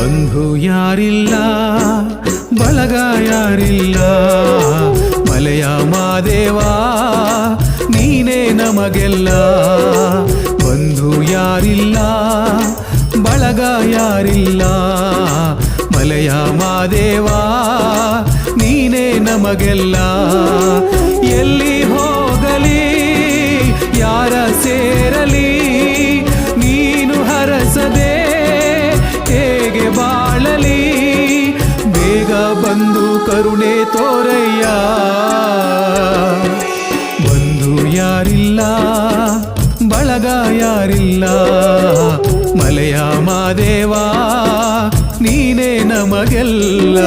ಬಂಧು ಯಾರಿಲ್ಲ ಬಳಗ ಯಾರಿಲ್ಲ ಮಲೆಯ ಮಾದೇವ ನೀನೇ ನಮಗೆಲ್ಲ ಬಂಧು ಯಾರಿಲ್ಲ ಬಳಗ ಯಾರಿಲ್ಲ ಮಲೆಯ ಮಾದೇವ ನೀನೇ ನಮಗೆಲ್ಲ ಎಲ್ಲಿ ಹೋಗಲಿ ಯಾರ ಸೇರಲಿ ನೀನು ಹರಸದೆ ಹೇಗೆ ಬಾಳಲಿ ಬೇಗ ಬಂದು ಕರುಣೆ ತೋರಯ್ಯ ಬಂಧು ಯಾರಿಲ್ಲ ಬಳಗ ಯಾರಿಲ್ಲ ಮಲೆಯ ಮಾದೇವ ನೀನೇ ನಮಗೆಲ್ಲ